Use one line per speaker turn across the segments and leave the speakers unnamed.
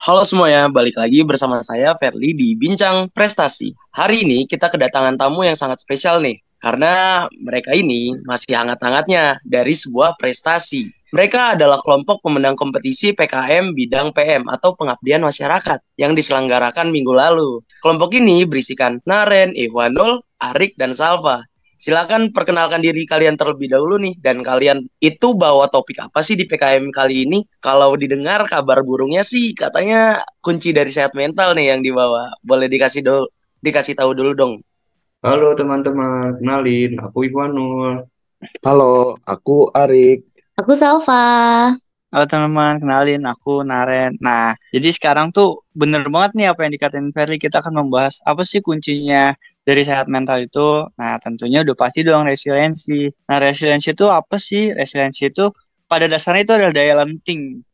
Halo semuanya, balik lagi bersama saya Ferli di Bincang Prestasi. Hari ini kita kedatangan tamu yang sangat spesial nih, karena mereka ini masih hangat-hangatnya dari sebuah prestasi. Mereka adalah kelompok pemenang kompetisi PKM bidang PM atau pengabdian masyarakat yang diselenggarakan minggu lalu. Kelompok ini berisikan Naren, Ihwanul, Arik, dan Salva. Silakan perkenalkan diri kalian terlebih dahulu nih, dan kalian itu bawa topik apa sih di PKM kali ini? Kalau didengar kabar burungnya sih katanya kunci dari sehat mental nih yang dibawa. Boleh dikasih tahu dulu dong.
Halo teman-teman, kenalin aku Iwanul.
Halo, aku Arik.
Aku Salva.
Halo teman-teman, kenalin aku Naren. Nah, jadi sekarang tuh bener banget nih apa yang dikatain Ferry. Kita akan membahas apa sih kuncinya dari sehat mental itu. Nah, tentunya udah pasti dong resiliensi. Nah, resiliensi itu apa sih? Resiliensi itu pada dasarnya itu adalah daya lenting.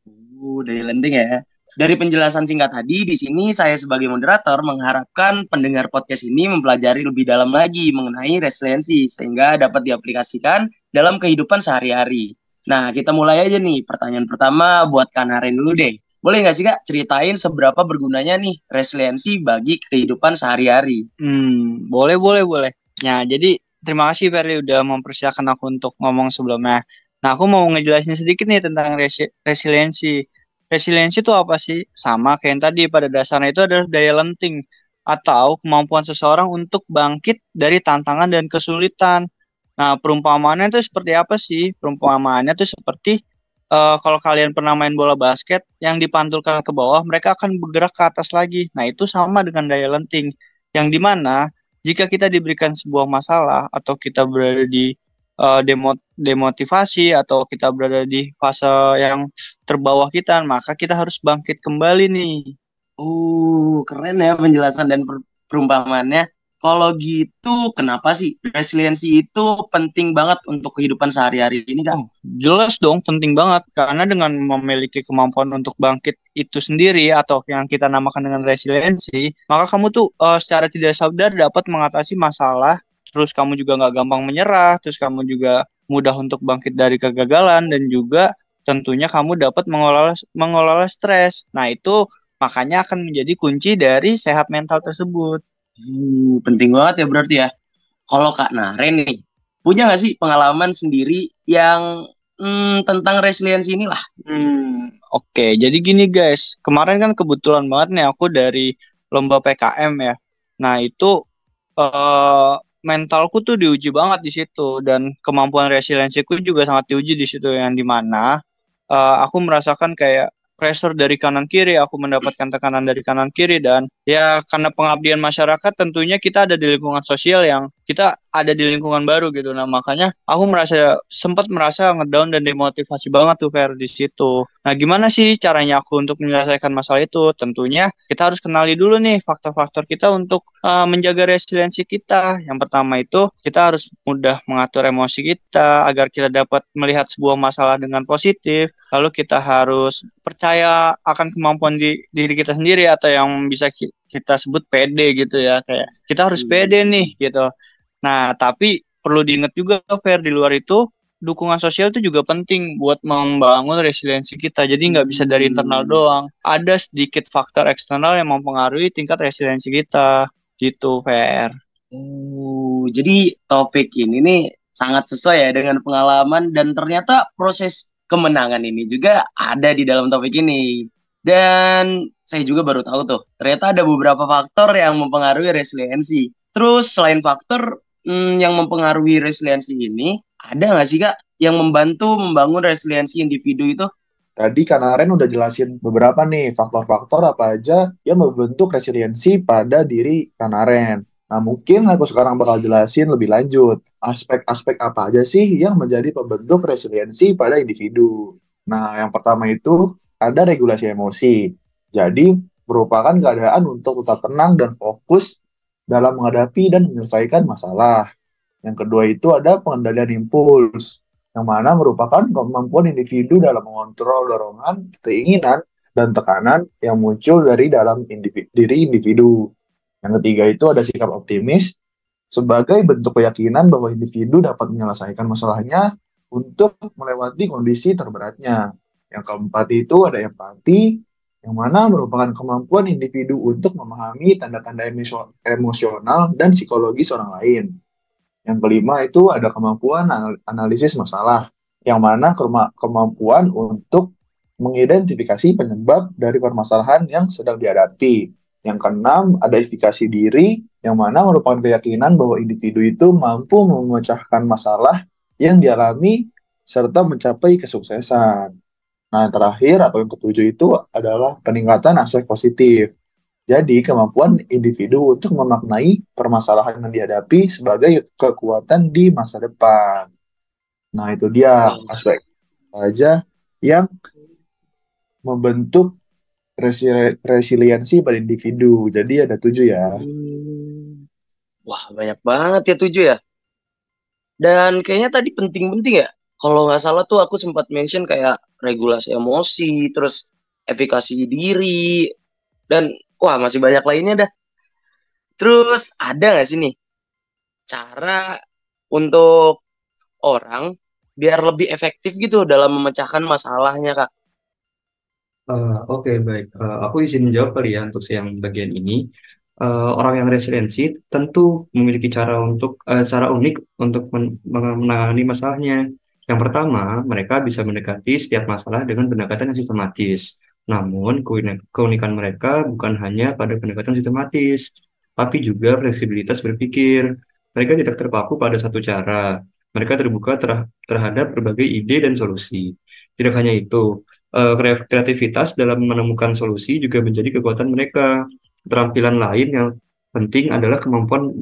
Daya lenting ya. Dari penjelasan singkat tadi, di sini saya sebagai moderator mengharapkan pendengar podcast ini mempelajari lebih dalam lagi mengenai resiliensi sehingga dapat diaplikasikan dalam kehidupan sehari-hari. Nah, kita mulai aja nih. Pertanyaan pertama buat Kak Naren dulu deh. Boleh nggak sih Kak ceritain seberapa bergunanya nih resiliensi bagi kehidupan sehari-hari?
Boleh, boleh, boleh. Nah, jadi terima kasih Ferry udah mempersilakan aku untuk ngomong sebelumnya. Nah, aku mau ngejelasin sedikit nih tentang resiliensi. Resiliensi itu apa sih? Sama kayak yang tadi, pada dasarnya itu adalah daya lenting atau kemampuan seseorang untuk bangkit dari tantangan dan kesulitan. Nah, perumpamaannya itu seperti apa sih? Perumpamaannya itu seperti kalau kalian pernah main bola basket yang dipantulkan ke bawah, mereka akan bergerak ke atas lagi. Nah, itu sama dengan daya lenting. Yang dimana jika kita diberikan sebuah masalah atau kita berada di demotivasi atau kita berada di fase yang terbawah kita, maka kita harus bangkit kembali nih.
Keren ya penjelasan dan perumpamaannya. Kalau gitu, kenapa sih resiliensi itu penting banget untuk kehidupan sehari-hari ini, Kak?
Jelas dong, penting banget. Karena dengan memiliki kemampuan untuk bangkit itu sendiri atau yang kita namakan dengan resiliensi, maka kamu tuh secara tidak sadar dapat mengatasi masalah, terus kamu juga nggak gampang menyerah, terus kamu juga mudah untuk bangkit dari kegagalan, dan juga tentunya kamu dapat mengelola stres. Nah, itu makanya akan menjadi kunci dari sehat mental tersebut.
Penting banget ya berarti ya. Kalau Kak Naren nih, punya nggak sih pengalaman sendiri yang tentang resiliensi inilah?
Oke. Jadi gini guys, kemarin kan kebetulan banget nih aku dari lomba PKM ya. Nah itu eh, mentalku tuh diuji banget di situ dan kemampuan resiliensiku juga sangat diuji di situ yang dimana aku merasakan kayak pressure dari kanan kiri, aku mendapatkan tekanan dari kanan kiri dan ya karena pengabdian masyarakat tentunya kita ada di lingkungan sosial yang kita ada di lingkungan baru gitu. Nah, makanya aku sempat merasa ngedown dan demotivasi banget tuh Fer di situ. Nah, gimana sih caranya aku untuk menyelesaikan masalah itu? Tentunya kita harus kenali dulu nih faktor-faktor kita untuk menjaga resiliensi kita. Yang pertama itu kita harus mudah mengatur emosi kita agar kita dapat melihat sebuah masalah dengan positif. Lalu kita harus percaya akan kemampuan diri kita sendiri atau yang bisa kita sebut pede gitu ya. Kayak kita harus pede nih gitu. Nah, tapi perlu diingat juga Fer, di luar itu dukungan sosial itu juga penting buat membangun resiliensi kita. Jadi nggak bisa dari internal doang. Ada sedikit faktor eksternal yang mempengaruhi tingkat resiliensi kita. Gitu, Fer.
Jadi topik ini nih sangat sesuai ya dengan pengalaman dan ternyata proses kemenangan ini juga ada di dalam topik ini. Dan saya juga baru tahu tuh, ternyata ada beberapa faktor yang mempengaruhi resiliensi. Terus selain faktor yang mempengaruhi resiliensi ini, ada nggak sih Kak yang membantu membangun resiliensi individu itu?
Tadi Kak Naren udah jelasin beberapa nih faktor-faktor apa aja yang membentuk resiliensi pada diri Kak Naren. Nah, mungkin aku sekarang bakal jelasin lebih lanjut. Aspek-aspek apa aja sih yang menjadi pembentuk resiliensi pada individu. Nah, yang pertama itu ada regulasi emosi. Jadi, merupakan keadaan untuk tetap tenang dan fokus dalam menghadapi dan menyelesaikan masalah. Yang kedua itu ada pengendalian impuls, yang mana merupakan kemampuan individu dalam mengontrol dorongan, keinginan, dan tekanan yang muncul dari dalam diri individu. Yang ketiga itu ada sikap optimis, sebagai bentuk keyakinan bahwa individu dapat menyelesaikan masalahnya untuk melewati kondisi terberatnya. Yang keempat itu ada empati, yang mana merupakan kemampuan individu untuk memahami tanda-tanda emosional dan psikologis orang lain. Yang kelima itu ada kemampuan analisis masalah, yang mana kemampuan untuk mengidentifikasi penyebab dari permasalahan yang sedang dihadapi. Yang keenam ada efikasi diri, yang mana merupakan keyakinan bahwa individu itu mampu memecahkan masalah yang dialami serta mencapai kesuksesan. Nah, yang terakhir atau yang ketujuh itu adalah peningkatan aspek positif. Jadi, kemampuan individu untuk memaknai permasalahan yang dihadapi sebagai kekuatan di masa depan. Nah, itu dia
Wah,
aspek aja yang membentuk resiliensi pada individu. Jadi, ada 7 ya.
wah, banyak banget ya 7 ya. Dan kayaknya tadi penting-penting ya. Kalau nggak salah tuh aku sempat mention kayak regulasi emosi, terus efikasi diri, dan wah masih banyak lainnya dah. Terus ada nggak sih nih cara untuk orang biar lebih efektif gitu dalam memecahkan masalahnya, Kak?
Oke, baik. Aku izin menjawab kali ya untuk yang bagian ini. Orang yang resiliensi tentu memiliki cara unik untuk menangani masalahnya. Yang pertama, mereka bisa mendekati setiap masalah dengan pendekatan yang sistematis. Namun, keunikan mereka bukan hanya pada pendekatan sistematis, tapi juga fleksibilitas berpikir. Mereka tidak terpaku pada satu cara. Mereka terbuka terhadap berbagai ide dan solusi. Tidak hanya itu, kreativitas dalam menemukan solusi juga menjadi kekuatan mereka. Keterampilan lain yang penting adalah kemampuan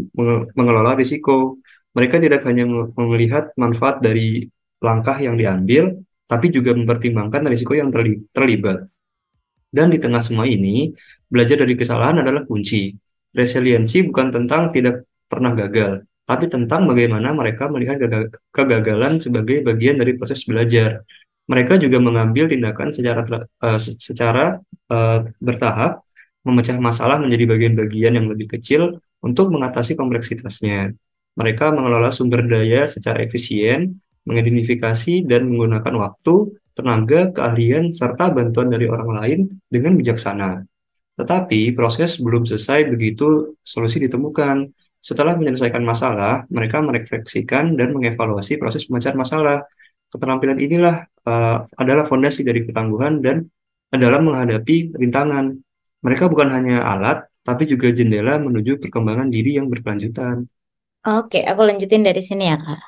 mengelola risiko. Mereka tidak hanya melihat manfaat dari langkah yang diambil, tapi juga mempertimbangkan risiko yang terlibat. Dan di tengah semua ini, belajar dari kesalahan adalah kunci. Resiliensi bukan tentang tidak pernah gagal, tapi tentang bagaimana mereka melihat kegagalan sebagai bagian dari proses belajar. Mereka juga mengambil tindakan secara bertahap, memecah masalah menjadi bagian-bagian yang lebih kecil untuk mengatasi kompleksitasnya. Mereka mengelola sumber daya secara efisien, mengidentifikasi dan menggunakan waktu, tenaga, keahlian, serta bantuan dari orang lain dengan bijaksana. Tetapi proses belum selesai begitu solusi ditemukan. Setelah menyelesaikan masalah, mereka merefleksikan dan mengevaluasi proses pemecahan masalah. Keterampilan inilah adalah fondasi dari ketangguhan dan dalam menghadapi rintangan. Mereka bukan hanya alat, tapi juga jendela menuju perkembangan diri yang berkelanjutan.
Oke, aku lanjutin dari sini ya, Kak.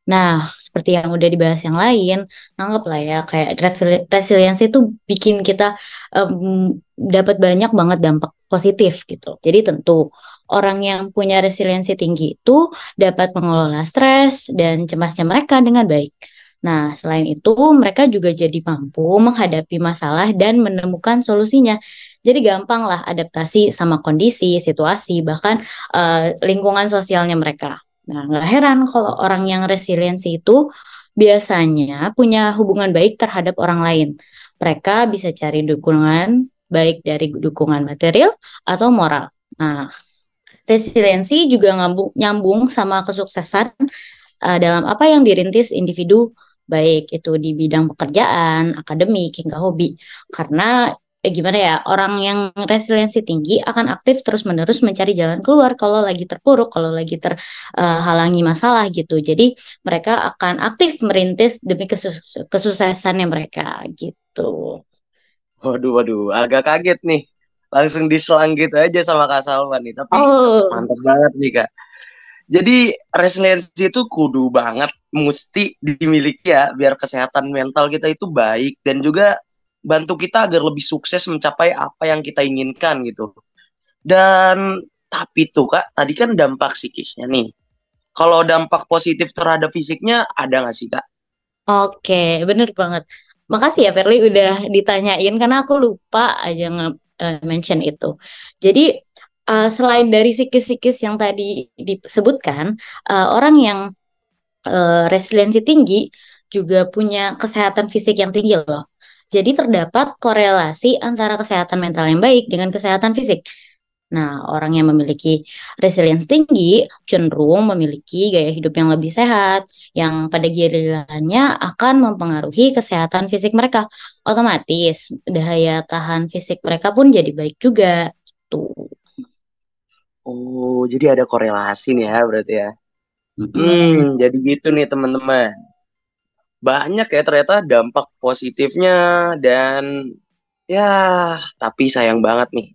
Nah, seperti yang udah dibahas yang lain, anggap lah ya, kayak resiliensi itu bikin kita dapat banyak banget dampak positif gitu. Jadi tentu orang yang punya resiliensi tinggi itu dapat mengelola stres dan cemasnya mereka dengan baik. Nah, selain itu mereka juga jadi mampu menghadapi masalah dan menemukan solusinya. Jadi gampang lah adaptasi sama kondisi, situasi, bahkan lingkungan sosialnya mereka. Nah, nggak heran kalau orang yang resiliensi itu biasanya punya hubungan baik terhadap orang lain. Mereka bisa cari dukungan baik dari dukungan material atau moral. Nah, resiliensi juga nyambung sama kesuksesan dalam apa yang dirintis individu, baik itu di bidang pekerjaan, akademik, hingga hobi. Karena gimana ya, orang yang resiliensi tinggi akan aktif terus-menerus mencari jalan keluar kalau lagi terpuruk, kalau lagi terhalangi masalah gitu. Jadi mereka akan aktif merintis demi kesuksesannya mereka gitu.
Waduh, waduh, agak kaget nih. Langsung diselang gitu aja sama Kak Salman nih. Tapi
Oh,
mantap banget nih, Kak. Jadi resiliensi itu kudu banget mesti dimiliki ya biar kesehatan mental kita itu baik dan juga bantu kita agar lebih sukses mencapai apa yang kita inginkan gitu. Dan tapi tuh Kak, tadi kan dampak psikisnya nih. Kalau dampak positif terhadap fisiknya ada nggak sih Kak?
oke, bener banget. Makasih ya Verly udah ditanyain karena aku lupa aja mention itu. Jadi selain dari psikis-psikis yang tadi disebutkan, orang yang resiliensi tinggi juga punya kesehatan fisik yang tinggi loh. Jadi terdapat korelasi antara kesehatan mental yang baik dengan kesehatan fisik. Nah, orang yang memiliki resilience tinggi cenderung memiliki gaya hidup yang lebih sehat, yang pada gilirannya akan mempengaruhi kesehatan fisik mereka. Otomatis, daya tahan fisik mereka pun jadi baik juga. Tuh.
Oh, jadi ada korelasi nih ya berarti ya.
Mm-mm.
Jadi gitu nih teman-teman. Banyak ya ternyata dampak positifnya dan ya, tapi sayang banget nih.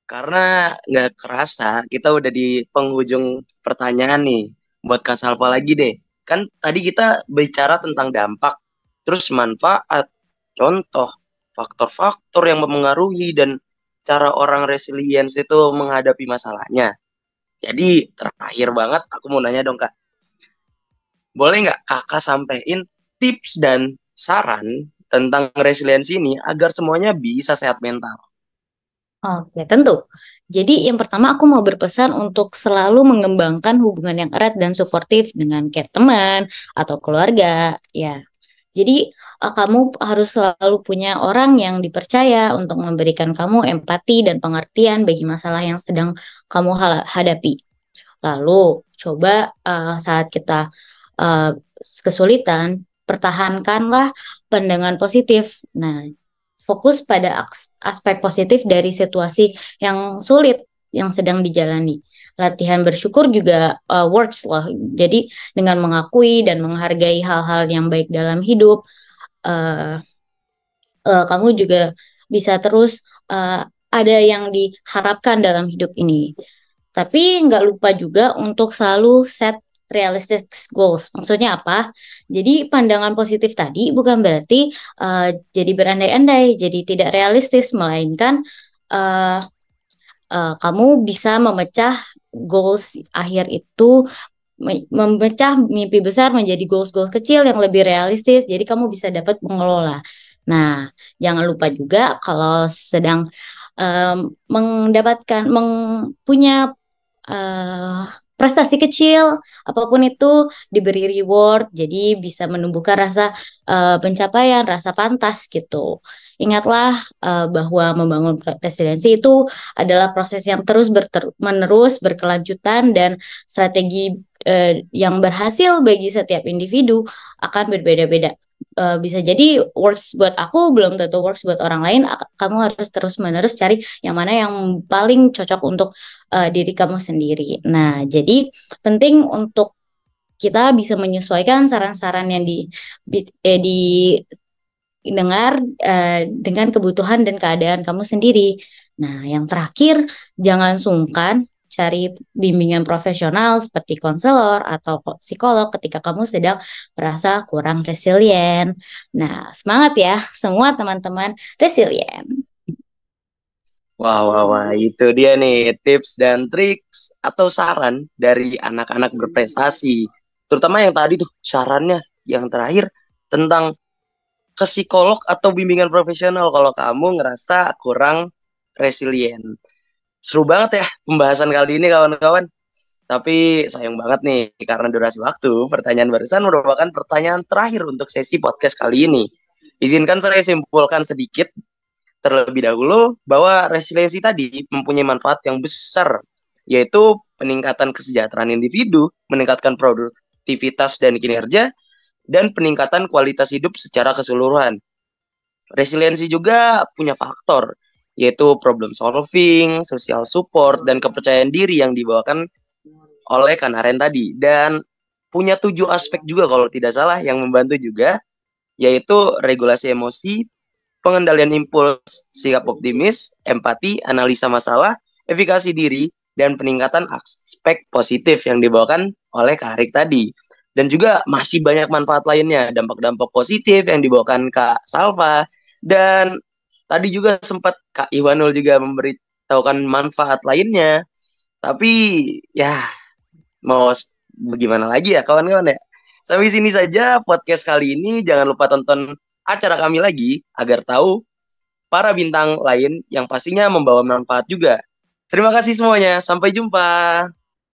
Karena nggak kerasa kita udah di penghujung pertanyaan nih. Buat Kak Salva lagi deh. Kan tadi kita bicara tentang dampak, terus manfaat, contoh, faktor-faktor yang mempengaruhi dan cara orang resilience itu menghadapi masalahnya. Jadi terakhir banget aku mau nanya dong Kak. Boleh nggak Kakak sampein tips dan saran tentang resiliensi ini agar semuanya bisa sehat mental?
Oke, tentu. Jadi yang pertama aku mau berpesan untuk selalu mengembangkan hubungan yang erat dan suportif dengan kayak teman atau keluarga, ya. Jadi kamu harus selalu punya orang yang dipercaya untuk memberikan kamu empati dan pengertian bagi masalah yang sedang kamu hadapi. Lalu coba saat kita uh, kesulitan, pertahankanlah pandangan positif. Nah, fokus pada aspek positif dari situasi yang sulit yang sedang dijalani. Latihan bersyukur juga works loh. Jadi dengan mengakui dan menghargai hal-hal yang baik dalam hidup, uh, kamu juga bisa terus ada yang diharapkan dalam hidup ini. Tapi nggak lupa juga untuk selalu set realistic goals. Maksudnya apa? Jadi pandangan positif tadi bukan berarti jadi berandai-andai, jadi tidak realistis, melainkan uh, kamu bisa memecah goals akhir itu, memecah mimpi besar menjadi goals-goals kecil yang lebih realistis. Jadi kamu bisa dapat mengelola. Nah, jangan lupa juga kalau sedang mendapatkan, punya eh, prestasi kecil, apapun itu diberi reward, jadi bisa menumbuhkan rasa pencapaian, rasa pantas gitu. Ingatlah bahwa membangun resiliensi itu adalah proses yang terus menerus berkelanjutan dan strategi yang berhasil bagi setiap individu akan berbeda-beda. Bisa jadi works buat aku belum tentu works buat orang lain. Kamu harus terus-menerus cari yang mana yang paling cocok untuk diri kamu sendiri. Nah, jadi penting untuk kita bisa menyesuaikan saran-saran yang didengar dengan kebutuhan dan keadaan kamu sendiri. Nah, yang terakhir, jangan sungkan cari bimbingan profesional seperti konselor atau psikolog ketika kamu sedang merasa kurang resilient. Nah, semangat ya semua teman-teman resilient.
Wah, wah, wah, itu dia nih tips dan triks atau saran dari anak-anak berprestasi. Terutama yang tadi tuh sarannya yang terakhir tentang ke psikolog atau bimbingan profesional kalau kamu ngerasa kurang resilient. Seru banget ya pembahasan kali ini kawan-kawan. Tapi sayang banget nih karena durasi waktu, pertanyaan barusan merupakan pertanyaan terakhir untuk sesi podcast kali ini. Izinkan saya simpulkan sedikit terlebih dahulu bahwa resiliensi tadi mempunyai manfaat yang besar, yaitu peningkatan kesejahteraan individu, meningkatkan produktivitas dan kinerja, dan peningkatan kualitas hidup secara keseluruhan. Resiliensi juga punya faktor, yaitu problem solving, social support, dan kepercayaan diri yang dibawakan oleh Kanaren tadi. Dan punya 7 aspek juga kalau tidak salah yang membantu juga, yaitu regulasi emosi, pengendalian impuls, sikap optimis, empati, analisa masalah, efikasi diri, dan peningkatan aspek positif yang dibawakan oleh Kak Harik tadi. Dan juga masih banyak manfaat lainnya, dampak-dampak positif yang dibawakan Kak Salva. Dan tadi juga sempat Kak Iwanul juga memberitahukan manfaat lainnya. Tapi ya mau bagaimana lagi ya kawan-kawan ya. Sampai sini saja podcast kali ini. Jangan lupa tonton acara kami lagi agar tahu para bintang lain yang pastinya membawa manfaat juga. Terima kasih semuanya. Sampai jumpa.